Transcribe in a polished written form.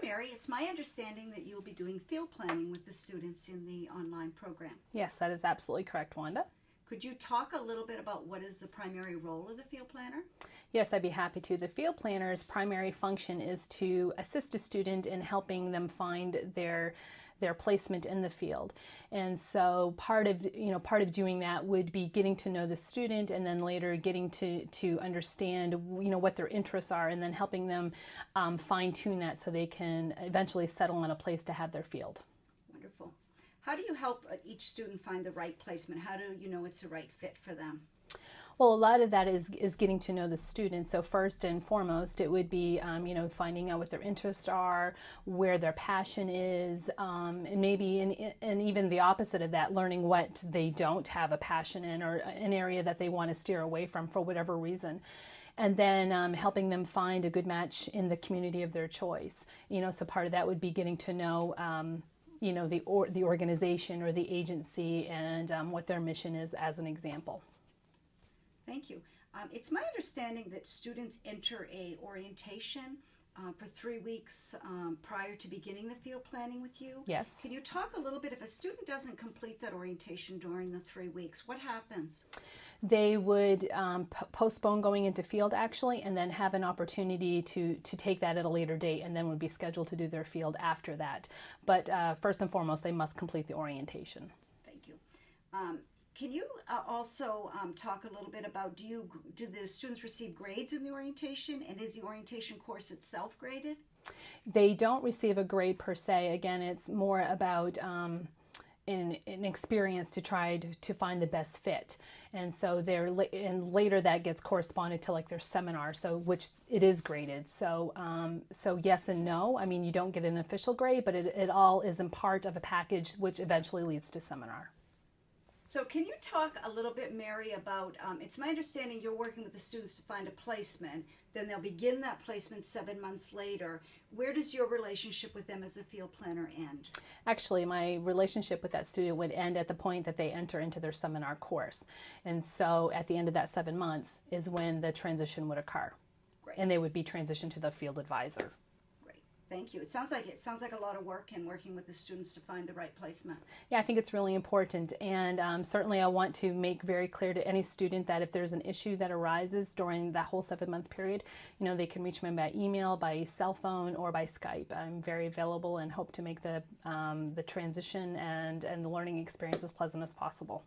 Mary, it's my understanding that you'll be doing field planning with the students in the online program. Yes, that is absolutely correct, Wanda. Could you talk a little bit about what is the primary role of the field planner? Yes, I'd be happy to. The field planner's primary function is to assist a student in helping them find their placement in the field. And so part of doing that would be getting to know the student, and then later getting to understand what their interests are, and then helping them fine tune that so they can eventually settle on a place to have their field. Wonderful. How do you help each student find the right placement? How do you know it's the right fit for them? Well, a lot of that is getting to know the student. So first and foremost, it would be finding out what their interests are, where their passion is, and maybe and even the opposite of that, learning what they don't have a passion in, or an area that they want to steer away from for whatever reason. And then helping them find a good match in the community of their choice. So part of that would be getting to know the organization or the agency, and what their mission is, as an example. Thank you. It's my understanding that students enter a orientation for 3 weeks prior to beginning the field planning with you. Yes. Can you talk a little bit, if a student doesn't complete that orientation during the 3 weeks, what happens? They would postpone going into field, actually, and then have an opportunity to take that at a later date, and then would be scheduled to do their field after that. But first and foremost, they must complete the orientation. Thank you. Can you also talk a little bit about, do the students receive grades in the orientation, and is the orientation course itself graded? They don't receive a grade per se. Again, it's more about an experience to try to find the best fit. And so and later that gets corresponded to like their seminar, so which it is graded. So yes and no. I mean, you don't get an official grade, but it all is in part of a package which eventually leads to seminar. So can you talk a little bit, Mary, about, it's my understanding you're working with the students to find a placement, then they'll begin that placement 7 months later. Where does your relationship with them as a field planner end? Actually, my relationship with that student would end at the point that they enter into their seminar course. And so at the end of that 7 months is when the transition would occur. Great. And they would be transitioned to the field advisor. Thank you. It sounds like a lot of work in working with the students to find the right placement. Yeah, I think it's really important, and certainly I want to make very clear to any student that if there's an issue that arises during that whole 7-month period, they can reach me by email, by cell phone, or by Skype. I'm very available and hope to make the transition and the learning experience as pleasant as possible.